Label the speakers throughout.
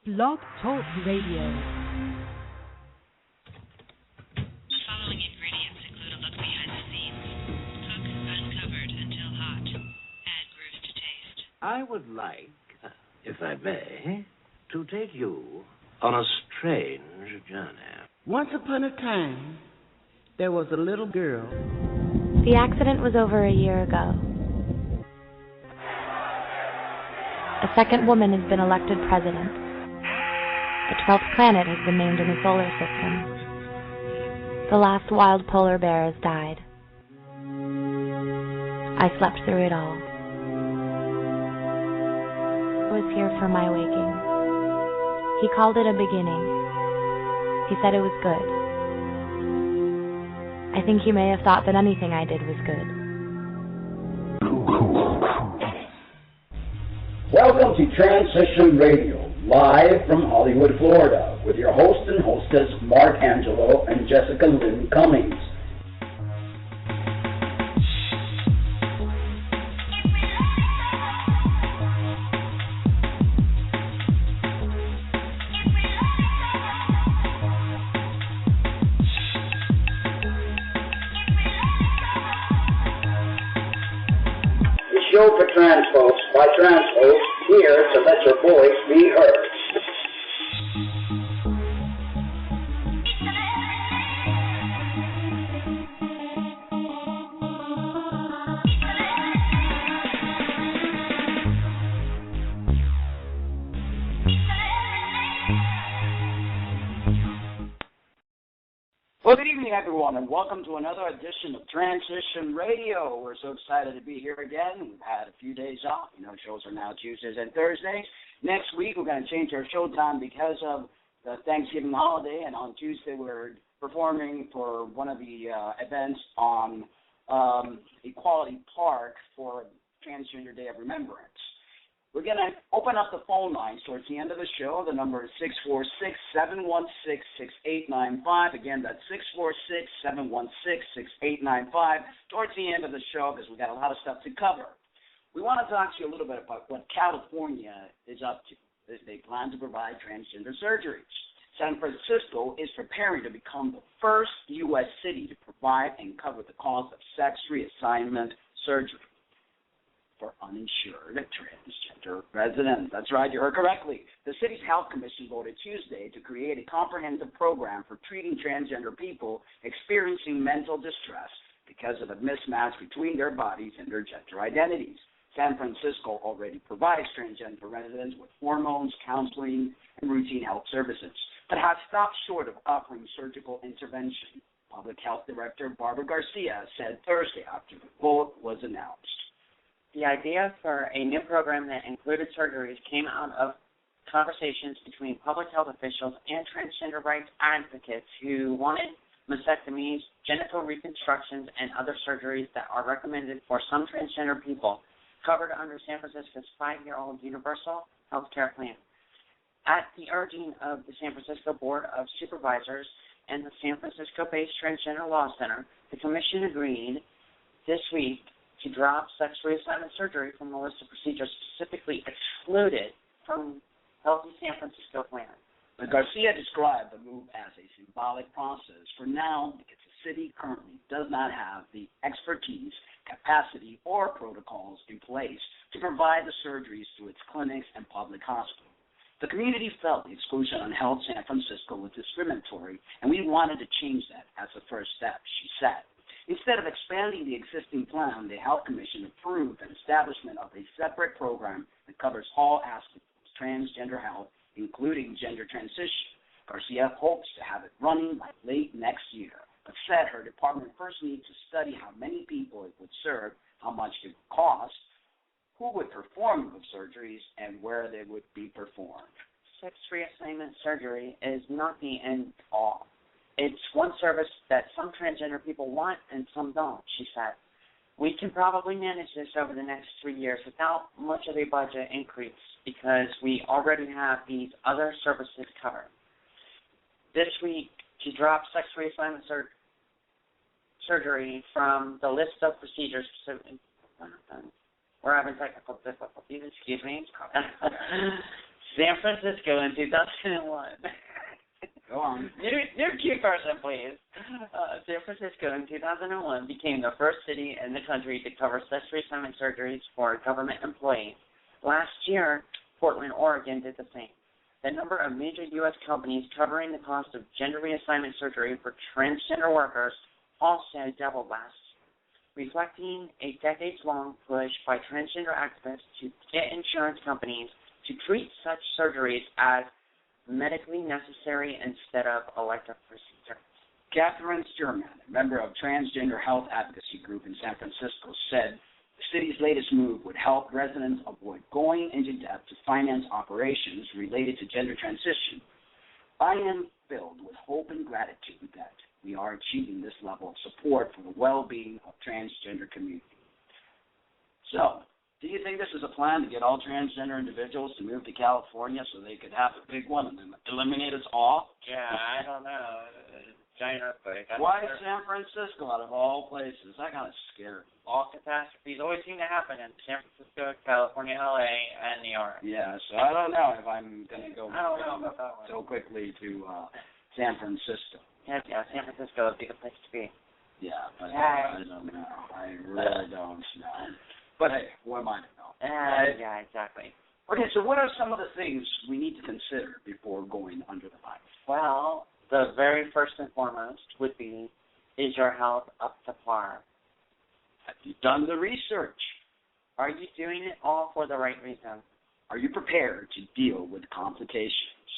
Speaker 1: Blog Talk Radio.
Speaker 2: Following ingredients include a look behind the scenes. Cook uncovered until hot. Add grooves to taste.
Speaker 3: I would like, if I may, to take you on a strange journey.
Speaker 4: Once upon a time, there was a little girl.
Speaker 5: The accident was over a year ago. A second woman has been elected president. The 12th planet has been named in the solar system. The last wild polar bear has died. I slept through it all. I was here for my waking. He called it a beginning. He said it was good. I think he may have thought that anything I did was good.
Speaker 6: Welcome to Transition Radio, live from Hollywood, Florida, with your host and hostess, Mark Angelo and Jessica Lynn Cummings. Show for trans folks, by trans folks, here to let your voice be heard. Well, good evening, everyone, and welcome to another edition of Transition Radio. We're so excited to be here again. We've had a few days off. You know, shows are now Tuesdays and Thursdays. Next week, we're going to change our show time because of the Thanksgiving holiday, and on Tuesday, we're performing for one of the events on Equality Park for Transgender Day of Remembrance. We're going to open up the phone lines towards the end of the show. The number is 646-716-6895. Again, that's 646-716-6895 towards the end of the show because we've got a lot of stuff to cover. We want to talk to you a little bit about what California is up to. They plan to provide transgender surgeries. San Francisco is preparing to become the first U.S. city to provide and cover the cost of sex reassignment surgery for uninsured transgender residents. That's right, you heard correctly. The city's health commission voted Tuesday to create a comprehensive program for treating transgender people experiencing mental distress because of a mismatch between their bodies and their gender identities. San Francisco already provides transgender residents with hormones, counseling, and routine health services, but has stopped short of offering surgical intervention. Public Health Director Barbara Garcia said Thursday after the vote was announced.
Speaker 7: The idea for a new program that included surgeries came out of conversations between public health officials and transgender rights advocates who wanted mastectomies, genital reconstructions, and other surgeries that are recommended for some transgender people covered under San Francisco's 5-year-old Universal Health Care Plan. At the urging of the San Francisco Board of Supervisors and the San Francisco-based Transgender Law Center, the commission agreed this week to drop sex reassignment surgery from the list of procedures specifically excluded from Healthy San Francisco plan.
Speaker 6: But Garcia described the move as a symbolic process for now because the city currently does not have the expertise, capacity, or protocols in place to provide the surgeries to its clinics and public hospitals. The community felt the exclusion on Health San Francisco was discriminatory, and we wanted to change that as a first step, she said. Instead of expanding the existing plan, the Health Commission approved an establishment of a separate program that covers all aspects of transgender health, including gender transition. Garcia hopes to have it running by late next year, but said her department first needs to study how many people it would serve, how much it would cost, who would perform the surgeries, and where they would be performed.
Speaker 7: Sex reassignment surgery is not the end all. It's one service that some transgender people want and some don't, she said. We can probably manage this over the next 3 years without much of a budget increase because we already have these other services covered. This week, to drop sex reassignment surgery from the list of procedures, we're having technical difficulties, excuse me. San Francisco in 2001.
Speaker 6: Go on.
Speaker 7: New key person, please. San Francisco in 2001 became the first city in the country to cover sex reassignment surgeries for government employees. Last year, Portland, Oregon did the same. The number of major U.S. companies covering the cost of gender reassignment surgery for transgender workers also doubled last year, reflecting a decades-long push by transgender activists to get insurance companies to treat such surgeries as medically necessary instead of elective procedures.
Speaker 6: Catherine Sturman, a member of Transgender Health Advocacy Group in San Francisco, said the city's latest move would help residents avoid going into debt to finance operations related to gender transition. I am filled with hope and gratitude that we are achieving this level of support for the well-being of transgender community. So, do you think this is a plan to get all transgender individuals to move to California so they could have a big one and then eliminate us all?
Speaker 7: Yeah, I don't know. Giant earthquake.
Speaker 6: Why San Francisco out of all places? That kind of scared me.
Speaker 7: All catastrophes always seem to happen in San Francisco, California, LA, and New York.
Speaker 6: Yeah, so I don't know if I'm going to go so
Speaker 7: so
Speaker 6: quickly to San Francisco.
Speaker 7: Yeah, San Francisco would be the place to be.
Speaker 6: Yeah, but I don't know. I really don't know. But hey, what am I to know?
Speaker 7: Yeah, exactly.
Speaker 6: Okay, so what are some of the things we need to consider before going under the knife?
Speaker 7: Well, the very first and foremost would be, is your health up to par?
Speaker 6: Have you done the research?
Speaker 7: Are you doing it all for the right reason?
Speaker 6: Are you prepared to deal with complications?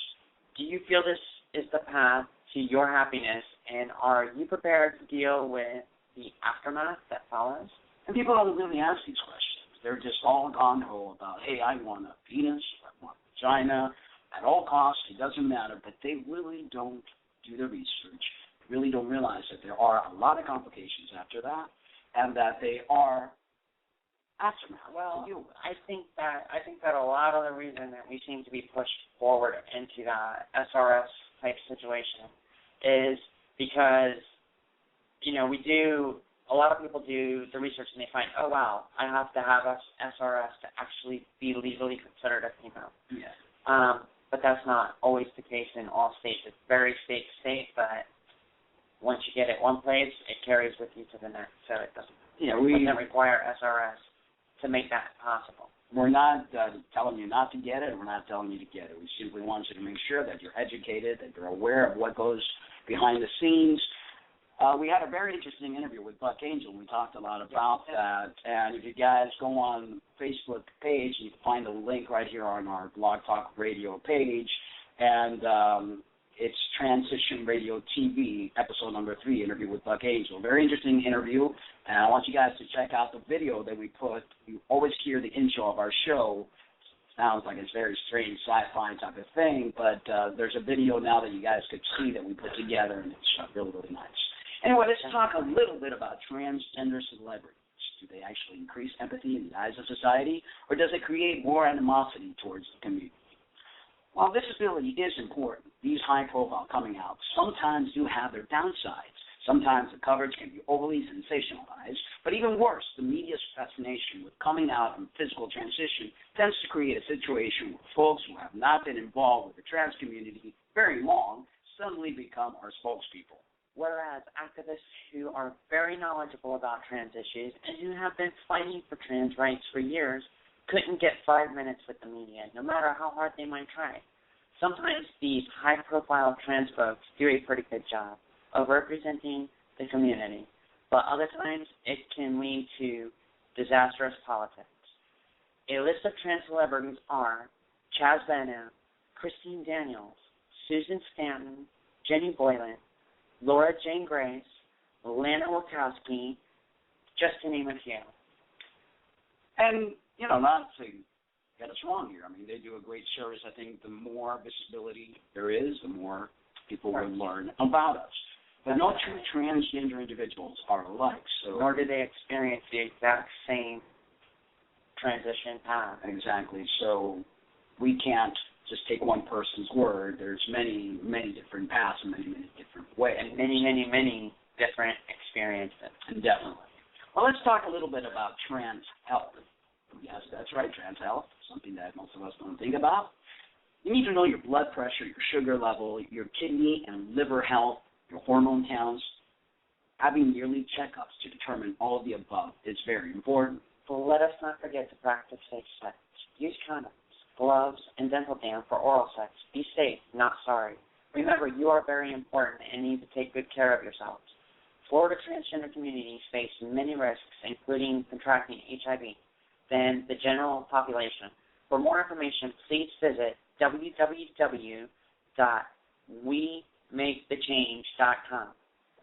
Speaker 7: Do you feel this is the path to your happiness, and are you prepared to deal with the aftermath that follows?
Speaker 6: And people don't really ask these questions. They're just all gung-ho about, hey, I want a penis, I want a vagina, at all costs, it doesn't matter, but they really don't do the research, really don't realize that there are a lot of complications after that, and that they are aftermath to deal with.
Speaker 7: I think that a lot of the reason that we seem to be pushed forward into that SRS type situation is because, a lot of people do the research and they find, oh, wow, I have to have SRS to actually be legally considered a female.
Speaker 6: Yeah.
Speaker 7: But that's not always the case in all states. It's very state to state, but once you get it one place, it carries with you to the next. So it doesn't require SRS to make that possible.
Speaker 6: We're not telling you not to get it. We're not telling you to get it. We simply want you to make sure that you're educated, that you're aware of what goes behind the scenes. We had a very interesting interview with Buck Angel. We talked a lot about that. And if you guys go on Facebook page, you can find the link right here on our Blog Talk Radio page. And it's Transition Radio TV, episode number 3, interview with Buck Angel. Very interesting interview. And I want you guys to check out the video that we put. You always hear the intro of our show. Sounds like it's very strange sci-fi type of thing, but there's a video now that you guys could see that we put together, and it's really, really nice. Anyway, let's talk a little bit about transgender celebrities. Do they actually increase empathy in the eyes of society, or does it create more animosity towards the community? While visibility is important, these high-profile coming outs sometimes do have their downsides. Sometimes the coverage can be overly sensationalized, but even worse, the media's fascination with coming out and physical transition tends to create a situation where folks who have not been involved with the trans community very long suddenly become our spokespeople.
Speaker 7: Whereas activists who are very knowledgeable about trans issues and who have been fighting for trans rights for years couldn't get 5 minutes with the media, no matter how hard they might try. Sometimes these high-profile trans folks do a pretty good job of representing the community, but other times it can lead to disastrous politics. A list of trans celebrities are Chaz Bano, Christine Daniels, Susan Stanton, Jenny Boylan, Laura Jane Grace, Lana Wachowski, just to name a few.
Speaker 6: And, not to get us wrong here. I mean, they do a great service. I think the more visibility there is, the more people will learn about us. But no two transgender individuals are alike. So
Speaker 7: nor do they experience the exact same transition path.
Speaker 6: Exactly. So we can't just take one person's word. There's many, many different paths and many, many different ways.
Speaker 7: And many, many, many different experiences.
Speaker 6: And definitely. Well, let's talk a little bit about trans health. Yes, that's right, trans health, something that most of us don't think about. You need to know your blood pressure, your sugar level, your kidney and liver health, your hormone counts. Having yearly checkups to determine all of the above is very important.
Speaker 7: But let us not forget to practice safe sex. Use condoms, gloves, and dental dam for oral sex. Be safe, not sorry. Remember, you are very important and need to take good care of yourselves. Florida transgender communities face many risks, including contracting HIV, than the general population. For more information, please visit www.wemakethechange.com.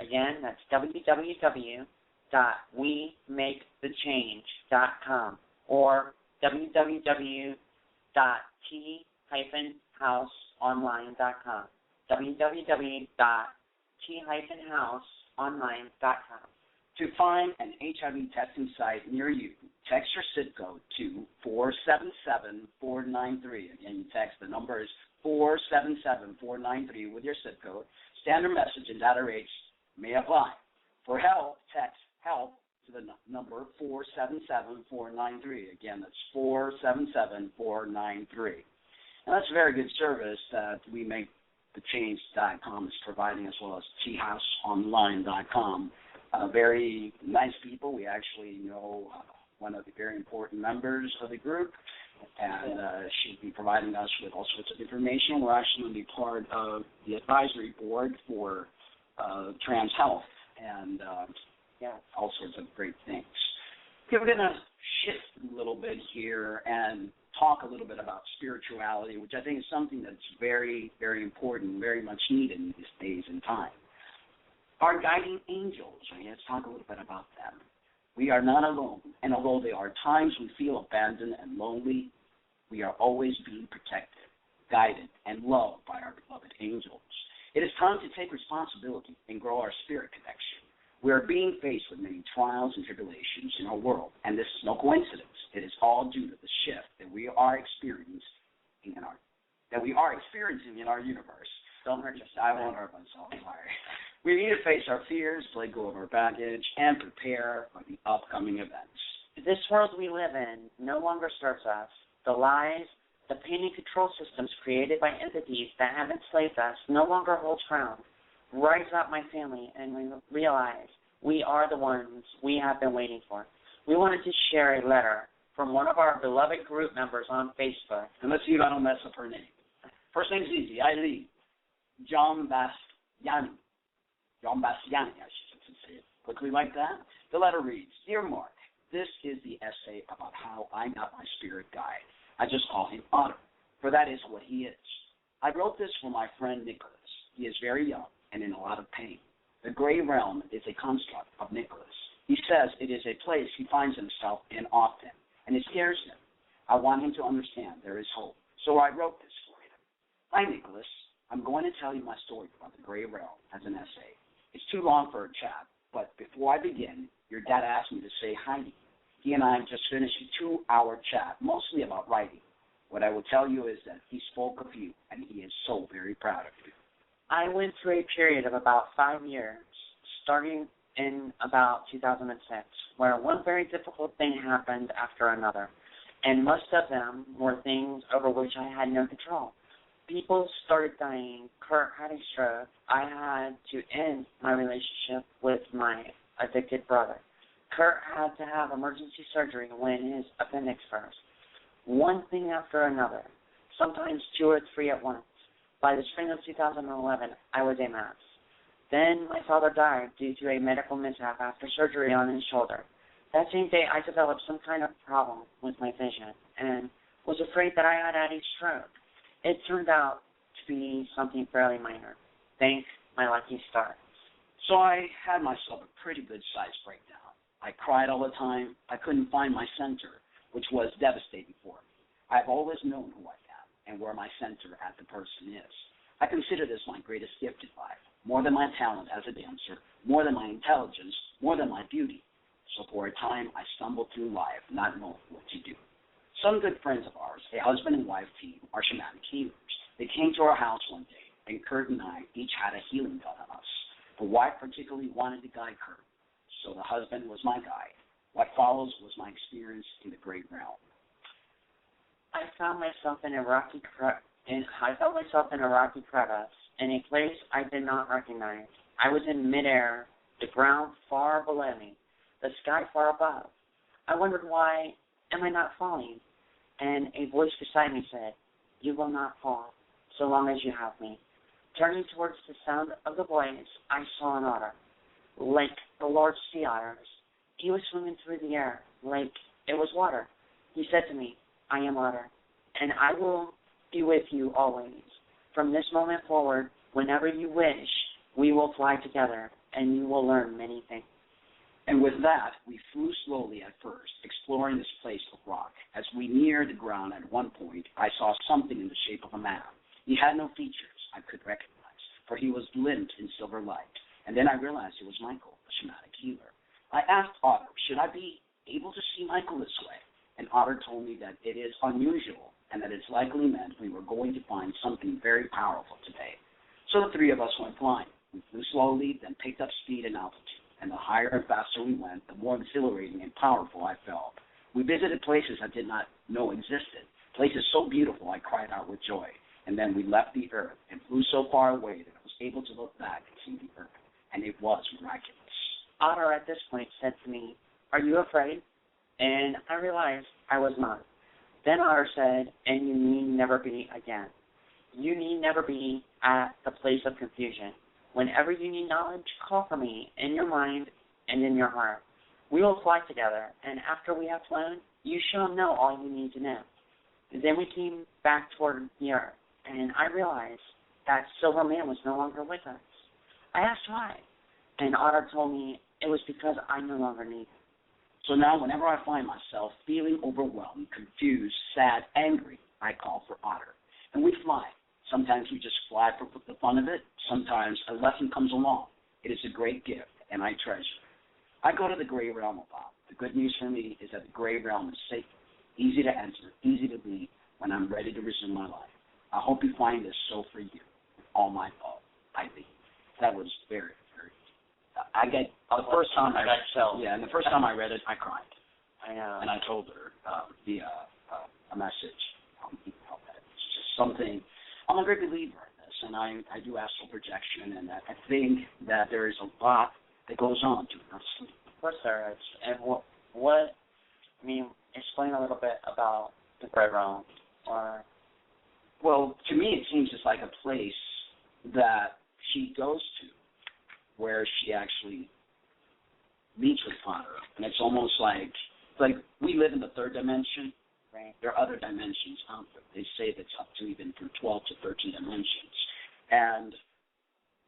Speaker 7: Again, that's www.wemakethechange.com or www.t-houseonline.com. www.t-houseonline.com.
Speaker 6: To find an HIV testing site near you, text your zip code to 477-493. Again, you text, the number is 477-493 with your zip code. Standard message and data rates may apply. For help, text HELP to the number 477-493. Again, that's 477-493. And that's a very good service that WeMakeTheChange.com is providing, as well as thehouseonline.com. Very nice people. We actually know one of the very important members of the group, and she'll be providing us with all sorts of information. We're actually going to be part of the advisory board for trans health and all sorts of great things. Okay, we're going to shift a little bit here and talk a little bit about spirituality, which I think is something that's very, very important, very much needed in these days and time. Our guiding angels, let's talk a little bit about them. We are not alone, and although there are times we feel abandoned and lonely, we are always being protected, guided, and loved by our beloved angels. It is time to take responsibility and grow our spirit connection. We are being faced with many trials and tribulations in our world, and this is no coincidence. It is all due to the shift that we are experiencing in our universe. Don't hurt yourself. I won't hurt myself. Sorry. We need to face our fears, let go of our baggage, and prepare for the upcoming events.
Speaker 7: This world we live in no longer serves us. The lies, the pain and control systems created by entities that have enslaved us no longer hold ground. Rise up, my family, and realize we are the ones we have been waiting for. We wanted to share a letter from one of our beloved group members on Facebook.
Speaker 6: And let's see if I don't mess up her name. First name's easy. Eileen. John Bastiani, I should say it quickly like that. The letter reads, Dear Mark, this is the essay about how I got my spirit guide. I just call him Otter, for that is what he is. I wrote this for my friend Nicholas. He is very young and in a lot of pain. The gray realm is a construct of Nicholas. He says it is a place he finds himself in often, and it scares him. I want him to understand there is hope, so I wrote this for him. Hi, Nicholas. I'm going to tell you my story about the gray realm as an essay. It's too long for a chat, but before I begin, your dad asked me to say hi to you. He and I just finished a 2-hour chat, mostly about writing. What I will tell you is that he spoke of you, and he is so very proud of you.
Speaker 7: I went through a period of about 5 years, starting in about 2006, where one very difficult thing happened after another, and most of them were things over which I had no control. People started dying. Kurt had a stroke. I had to end my relationship with my addicted brother. Kurt had to have emergency surgery when his appendix burst. One thing after another, sometimes 2 or 3 at once. By the spring of 2011, I was a mess. Then my father died due to a medical mishap after surgery on his shoulder. That same day, I developed some kind of problem with my vision and was afraid that I had had a stroke. It turned out to be something fairly minor. Thank my lucky stars.
Speaker 6: So I had myself a pretty good-sized breakdown. I cried all the time. I couldn't find my center, which was devastating for me. I've always known who I am and where my center at the person is. I consider this my greatest gift in life, more than my talent as a dancer, more than my intelligence, more than my beauty. So for a time, I stumbled through life not knowing what to do. Some good friends of ours, a husband and wife team, are shamanic healers. They came to our house one day, and Kurt and I each had a healing done on us. The wife particularly wanted to guide Kurt, so the husband was my guide. What follows was my experience in the great realm.
Speaker 7: I found myself in a rocky and I felt myself in a rocky crevice, in a place I did not recognize. I was in midair, the ground far below me, the sky far above. I wondered, why am I not falling? And a voice beside me said, "You will not fall, so long as you have me." Turning towards the sound of the voice, I saw an otter, like the large sea otters. He was swimming through the air, like it was water. He said to me, "I am Otter, and I will be with you always. From this moment forward, whenever you wish, we will fly together, and you will learn many things."
Speaker 6: And with that, we flew slowly at first, exploring this place of rock. As we neared the ground at one point, I saw something in the shape of a man. He had no features I could recognize, for he was limned in silver light. And then I realized it was Michael, the shamanic healer. I asked Otter, should I be able to see Michael this way? And Otter told me that it is unusual and that it's likely meant we were going to find something very powerful today. So the three of us went flying. We flew slowly, then picked up speed and altitude. And the higher and faster we went, the more exhilarating and powerful I felt. We visited places I did not know existed, places so beautiful I cried out with joy. And then we left the earth and flew so far away that I was able to look back and see the earth. And it was miraculous.
Speaker 7: Otter at this point said to me, "Are you afraid?" And I realized I was not. Then Otter said, "And you need never be again. You need never be at the place of confusion. Whenever you need knowledge, call for me in your mind and in your heart. We will fly together, and after we have flown, you shall know all you need to know." And then we came back toward the earth, and I realized that Silver Man was no longer with us. I asked why, and Otter told me it was because I no longer need him.
Speaker 6: So now whenever I find myself feeling overwhelmed, confused, sad, angry, I call for Otter. And we fly. Sometimes we just fly for the fun of it. Sometimes a lesson comes along. It is a great gift, and I treasure it. I go to the gray realm a lot. The good news for me is that the gray realm is safe, easy to enter, easy to leave when I'm ready to resume my life. I hope you find this so for you. With all my love, I leave. That was very, very. The first time I read it, I cried.
Speaker 7: I know.
Speaker 6: And I told her via a message on email that it's just something. I'm a great believer in this, and I do astral projection, and I think that there is a lot that goes on to our sleep.
Speaker 7: Of course there is. And what I mean, explain a little bit about the gray realm, or.
Speaker 6: Well, to me, it seems it's like a place that she goes to where she actually meets with Otter. And it's almost like we live in the third dimension.
Speaker 7: Right.
Speaker 6: There are other dimensions out there. They say that's up to even from 12 to 13 dimensions. And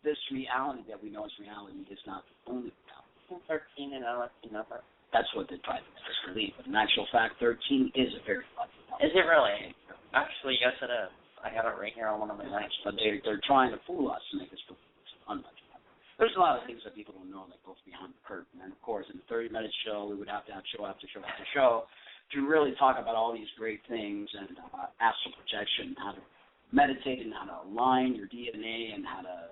Speaker 6: this reality that we know as reality is not the only reality.
Speaker 7: 13 and a lucky number.
Speaker 6: That's what they try to make us believe. But in actual fact, 13 is a very lucky number.
Speaker 7: Is it really? Actually, yes, it is. I have it right here on one of my notes.
Speaker 6: But they're trying to fool us and make us believe it's an unlucky number. There's a lot of things that people don't know that goes behind the curtain. And, of course, in a 30-minute show, we would have to have show after show after show to really talk about all these great things and astral projection, how to meditate and how to align your DNA and how to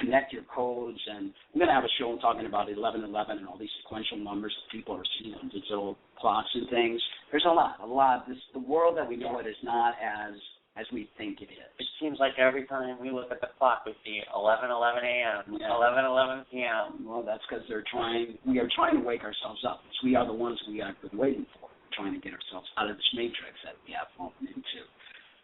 Speaker 6: connect your codes. And I'm going to have a show talking about 1111 and all these sequential numbers that people are seeing on digital clocks and things. There's a lot. The world that we know it is not as we think it is.
Speaker 7: It seems like every time we look at the clock, we see 11:11 a.m., 11:11 p.m.
Speaker 6: Well, that's because we are trying to wake ourselves up. We are the ones we have been waiting for. We're trying to get ourselves out of this matrix that we have fallen into.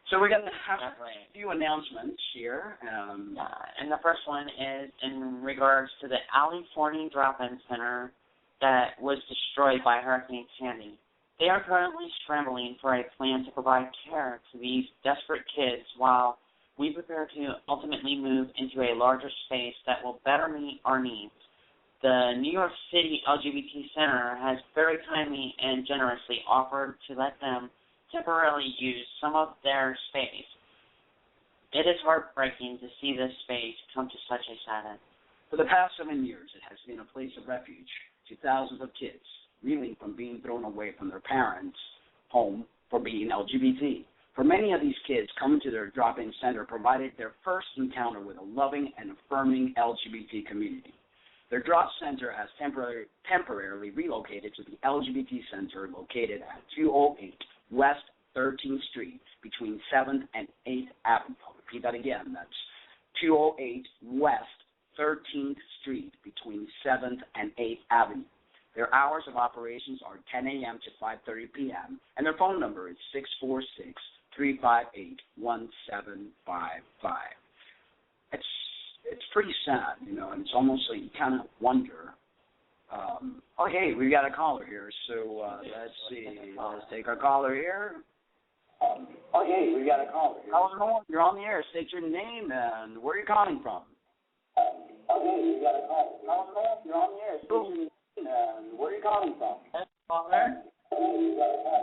Speaker 6: So we're going to have a few announcements here.
Speaker 7: And the first one is in regards to the California Drop-In Center that was destroyed by Hurricane Sandy. They are currently scrambling for a plan to provide care to these desperate kids while we prepare to ultimately move into a larger space that will better meet our needs. The New York City LGBT Center has very kindly and generously offered to let them temporarily use some of their space. It is heartbreaking to see this space come to such a sad end.
Speaker 6: For the past 7 years, it has been a place of refuge to thousands of kids, reeling from being thrown away from their parents' home for being LGBT. For many of these kids, coming to their drop-in center provided their first encounter with a loving and affirming LGBT community. Their drop center has temporarily relocated to the LGBT center located at 208 West 13th Street between 7th and 8th Avenue. I'll repeat that again. That's 208 West 13th Street between 7th and 8th Avenue. Their hours of operations are 10 a.m. to 5:30 p.m., and their phone number is 646-358-1755. It's pretty sad, you know, and it's almost like you kind of wonder. Oh, hey, we got a caller here, so let's see. Let's take our caller here. Oh, hey, we got a caller here. How's it going? You're on the air. State your name and where are you calling from? Oh, hey, we got a caller. How's it going? You're on the air. State your name and where are you calling from? Caller. Where are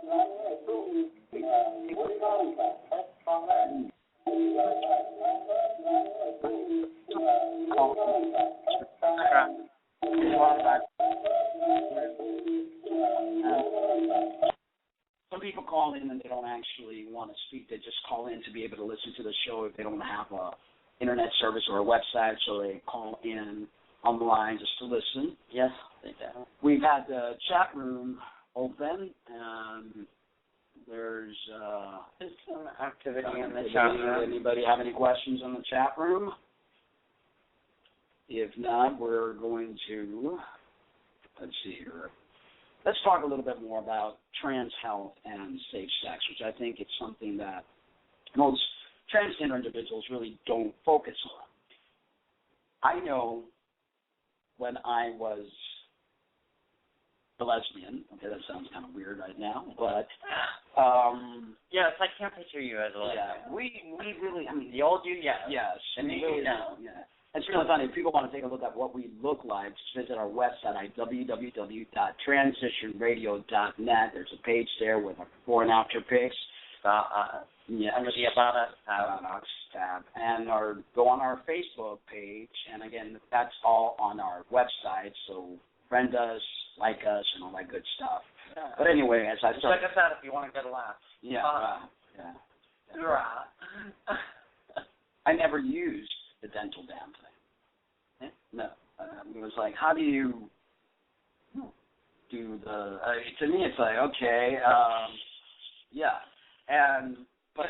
Speaker 6: you calling from? Caller. Some people call in and they don't actually want to speak. They just call in to be able to listen to the show if they don't have a internet service or a website, so they call in on the line just to listen. Yes, they do. We've had the chat room open, and there's some activity in the chat room. Anybody have any questions in the chat room? If not, we're going to, let's see here. Let's talk a little bit more about trans health and safe sex, which I think it's something that most transgender individuals really don't focus on. I know when I was a lesbian, okay, that sounds kind of weird right now, but
Speaker 7: yes, I can't picture you as a lesbian.
Speaker 6: Yeah, we really, I mean,
Speaker 7: the old you, yes.
Speaker 6: Yes,
Speaker 7: and
Speaker 6: we
Speaker 7: the
Speaker 6: really
Speaker 7: you know.
Speaker 6: Yeah. It's really funny. If people want to take a look at what we look like, just visit our website at www.transitionradio.net. There's a page there with our before and after pics. Yes.
Speaker 7: Under the About Us
Speaker 6: tab. And go on our Facebook page. And, again, that's all on our website. So friend us, like us, and all that good stuff.
Speaker 7: Yeah.
Speaker 6: But anyway, as I
Speaker 7: said, check us out if you want to get a laugh.
Speaker 6: Yeah, right. I never used the dental dam thing. No. It was like, how do you do the, to me it's like, okay, yeah. But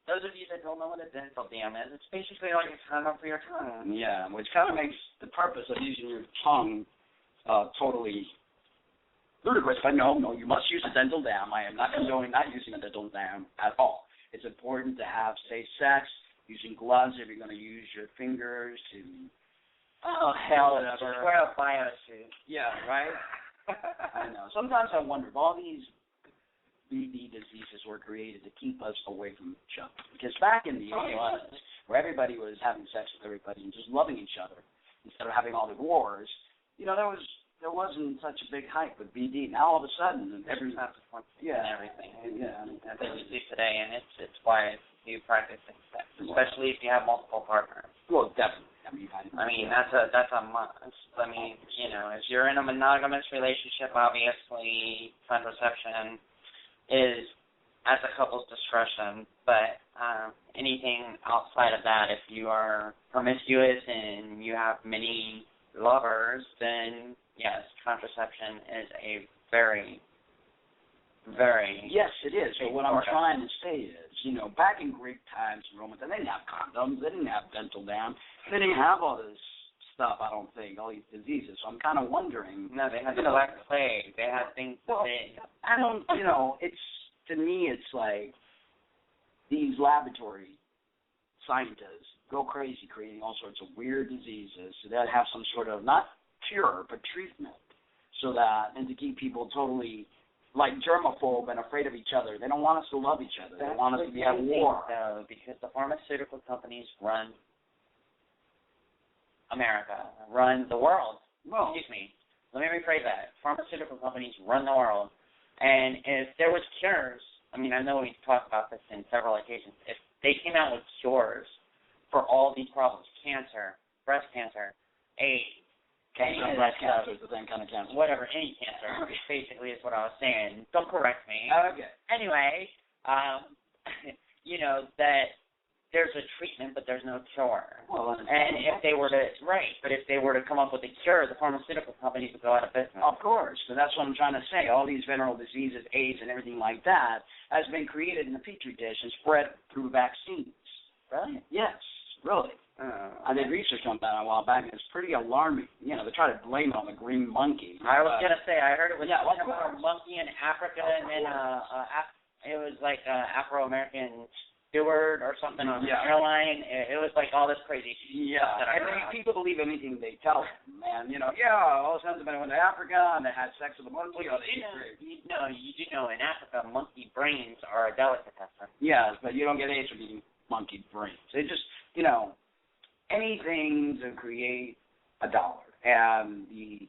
Speaker 7: those of you that don't know what a dental dam is, it's basically like a condom for your tongue.
Speaker 6: Yeah, which kind of makes the purpose of using your tongue totally ludicrous. But no, you must use a dental dam. I am not condoning not using a dental dam at all. It's important to have safe sex, using gloves if you're going to use your fingers to, whatever.
Speaker 7: Wear a biosuit.
Speaker 6: Yeah, right? I know. Sometimes I wonder if all these BD diseases were created to keep us away from each other. Because back in the 80s, where everybody was having sex with everybody and just loving each other, instead of having all the wars, you know, there wasn't such a big hype with BD. Now all of a sudden,
Speaker 7: everything,
Speaker 6: yeah,
Speaker 7: and everything.
Speaker 6: Yeah,
Speaker 7: that's what you see today, and it's why you practice sex, especially if you have multiple partners.
Speaker 6: Well, definitely.
Speaker 7: I mean, that's a must. I mean, you know, if you're in a monogamous relationship, obviously contraception is at the couple's discretion. But anything outside of that, if you are promiscuous and you have many lovers, then yes, contraception is a very, very
Speaker 6: yes, it is. But what I'm trying to say is, you know, back in Greek times and Roman times, they didn't have condoms, they didn't have dental dams, they didn't have all this stuff. I don't think all these diseases. So I'm kind of wondering.
Speaker 7: No, they had the Black Plague. They had things.
Speaker 6: I don't. You know, it's to me, it's like these laboratory scientists go crazy creating all sorts of weird diseases that have some sort of not cure but treatment, so that and to keep people totally like germaphobe and afraid of each other. They don't want us to love each other. They want us to be at war.
Speaker 7: No, because the pharmaceutical companies run America, run the world.
Speaker 6: Well,
Speaker 7: excuse me. Let me rephrase that. Pharmaceutical companies run the world. And if there was cures, I mean, I know we've talked about this in several occasions. If they came out with cures for all these problems, cancer, breast cancer, AIDS,
Speaker 6: breast cancer is the same kind of cancer.
Speaker 7: Whatever, any cancer, basically is what I was saying. Don't correct me.
Speaker 6: Okay.
Speaker 7: Anyway, you know, that there's a treatment, but there's no cure.
Speaker 6: Well,
Speaker 7: and if they were to come up with a cure, the pharmaceutical companies would go out of business.
Speaker 6: Of course. So that's what I'm trying to say. All these venereal diseases, AIDS, and everything like that has been created in a petri dish and spread through vaccines.
Speaker 7: Really?
Speaker 6: Yes, really. I did research on that a while back, and it's pretty alarming. You know, they try to blame it on the green monkey.
Speaker 7: I was going to say, I heard it was
Speaker 6: of
Speaker 7: a monkey in Africa, and then it was like Afro-American steward or something on the airline. It was like all this crazy stuff that I heard.
Speaker 6: People believe anything they tell them, man. You know, all of a sudden they went to Africa and they had sex with a monkey.
Speaker 7: You do know in Africa, monkey brains are a delicatessen.
Speaker 6: Yes, but you don't get AIDS from eating monkey brains. They just, anything to create a dollar. And the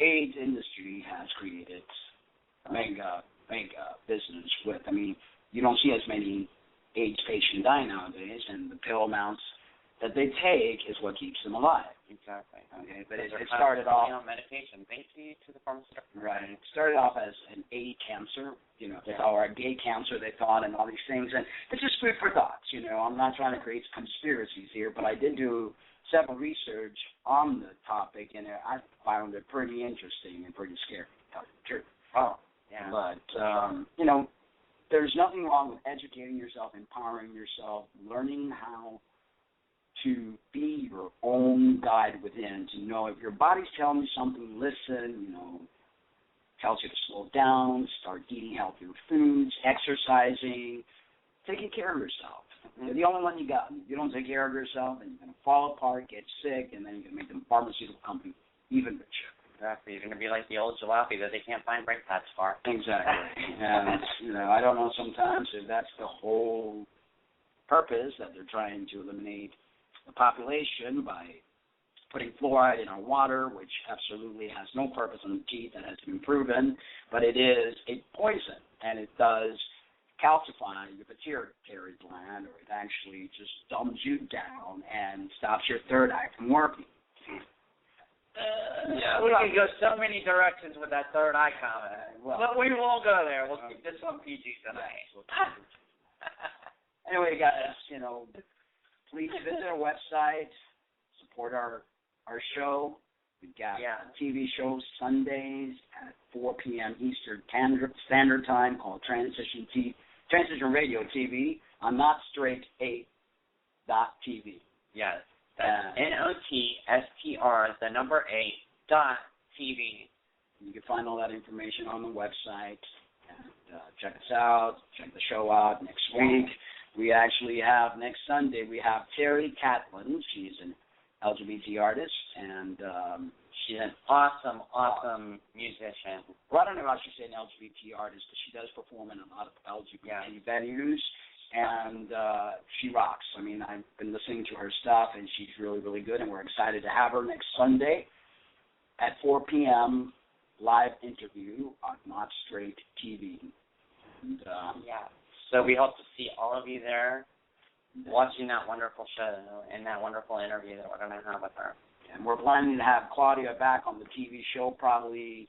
Speaker 6: AIDS industry has created a mega business with, you don't see as many AIDS patients die nowadays, and the pill amounts that they take is what keeps them alive.
Speaker 7: Exactly.
Speaker 6: Okay, but it started off
Speaker 7: on medication. Thank you to the pharmaceutical.
Speaker 6: Right. It started off as an A cancer, or a gay cancer, they thought, and all these things. And it's just food for thought. I'm not trying to create conspiracies here, but I did do several research on the topic, and I found it pretty interesting and pretty scary, to tell you the truth.
Speaker 7: Oh, yeah.
Speaker 6: But, there's nothing wrong with educating yourself, empowering yourself, learning how to be your own guide within, to know if your body's telling you something, listen, tells you to slow down, start eating healthier foods, exercising, taking care of yourself. You're the only one you got. You don't take care of yourself, and you're going to fall apart, get sick, and then you're going to make the pharmaceutical company even richer.
Speaker 7: Exactly. You're going to be like the old jalopy that they can't find brake pads for.
Speaker 6: Exactly. And, I don't know sometimes if that's the whole purpose, that they're trying to eliminate the population by putting fluoride in our water, which absolutely has no purpose on the teeth, that has been proven, but it is a poison, and it does calcify your pituitary gland, or it actually just dumbs you down and stops your third eye from working.
Speaker 7: We can go so many directions with that third eye comment. But we won't go there. We'll keep this on PG tonight.
Speaker 6: Anyway, guys, please visit our website, support our show. We've got TV shows Sundays at 4 p.m. Eastern Standard Time called Transition Radio TV on NotStraight8.tv.
Speaker 7: Yes. That's NOTSTR, the number 8.TV.
Speaker 6: You can find all that information on the website. And check us out. Check the show out next week. We actually have, next Sunday, we have Terry Catlin. She's an LGBT artist, and she's an awesome musician. Well, I don't know how she's an LGBT artist, but she does perform in a lot of LGBT venues. And she rocks. I've been listening to her stuff, and she's really, really good, and we're excited to have her next Sunday at 4 p.m. live interview on Not Straight TV. And,
Speaker 7: so we hope to see all of you there watching that wonderful show and that wonderful interview that we're going to have with her.
Speaker 6: And we're planning to have Claudia back on the TV show probably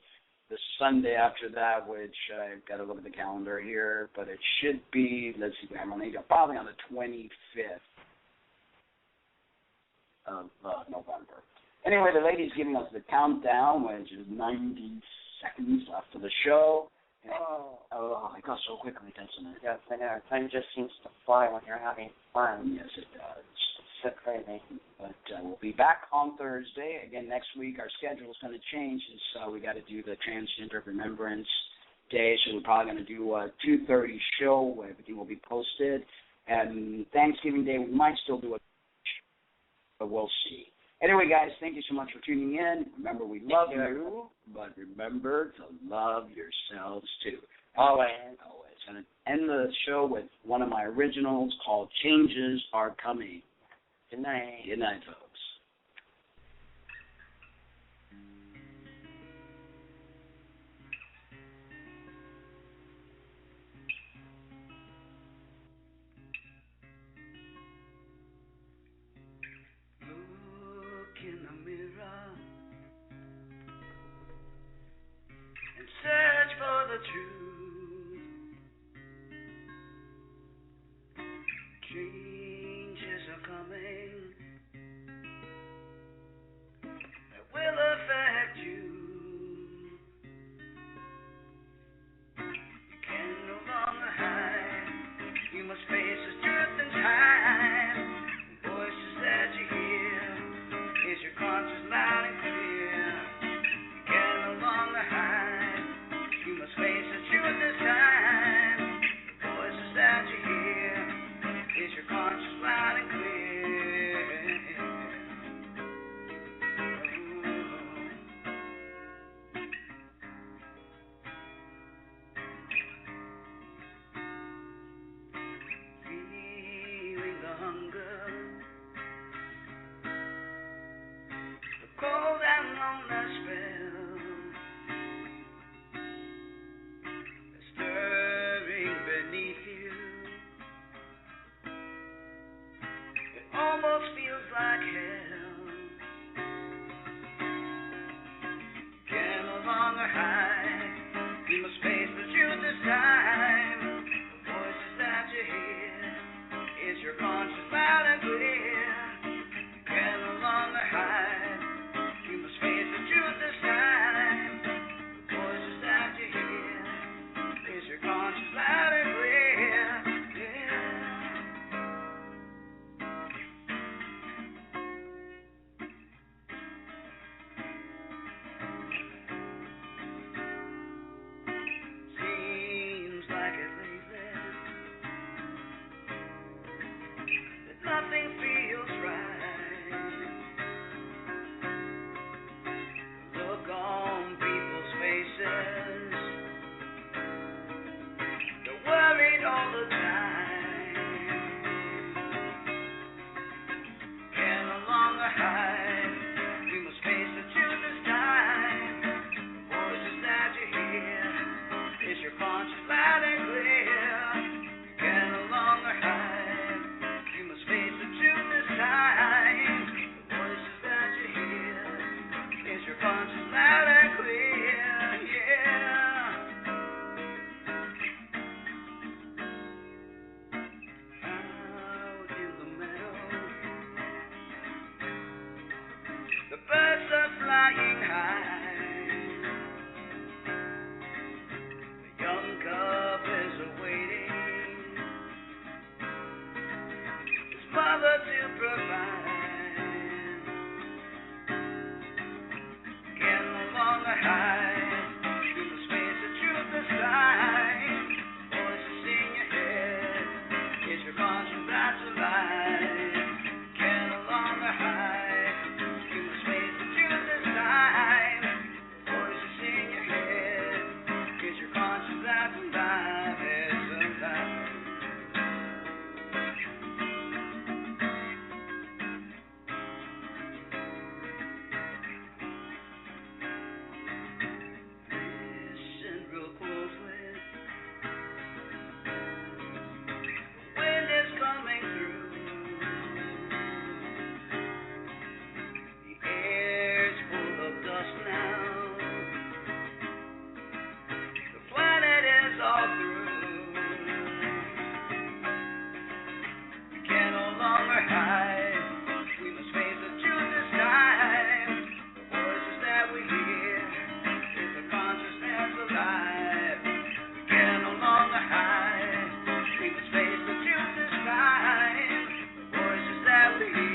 Speaker 6: the Sunday after that, which I've got to look at the calendar here, but it should be, let's see, probably on the 25th of November. Anyway, the lady's giving us the countdown, which is 90 seconds left of the show. It goes so quickly, doesn't it?
Speaker 7: Yes, I know. Time just seems to fly when you're having fun.
Speaker 6: Yes, it does.
Speaker 7: It's so crazy.
Speaker 6: But we'll be back on Thursday. Again, next week our schedule is going to change, and so we got to do the Transgender Remembrance Day, so we're probably going to do a 2:30 show where everything will be posted. And Thanksgiving Day, we might still do a but we'll see. Anyway, guys, thank you so much for tuning in. Remember, we love you, but remember to love yourselves, too.
Speaker 7: Always.
Speaker 6: And end the show with one of my originals called Changes Are Coming.
Speaker 7: Good night.
Speaker 6: Good night, folks. In the mirror and search for the truth. Change
Speaker 8: cold and lonely spell, stirring beneath you. It almost feels like hell. Can no longer hide. You must face the truth this time. The voices that you hear is your conscience loud and clear. Can no longer hide. You must face the truth this time. The voices that you hear is your conscience loud and clear. Yeah. Seems like it lately that nothing feels right. Look on people's faces, they're worried all the time. Can no longer hide. You must face the truth this time. The voices that you hear is your conscience loud and clear. You can no longer hide. You must face the truth this time. The voices that you hear is your conscience loud and clear. Yeah. Out in the meadow, the birds are flying high. The young cub is awaiting his mother to provide. Can no longer hide. You must face the truth this time. Voices in your head is your conscience that's alive. Can no longer hide. You must face the truth this time. Voices in your head is your conscience that's alive. It's alive. Listen real closely. The wind is coming through. The air's full of dust now. The planet is all through. We can no longer hide. We must face the truth this time. The voices that we hear is the consciousness alive. We can no longer hide. We must face the truth this time. The voices that we hear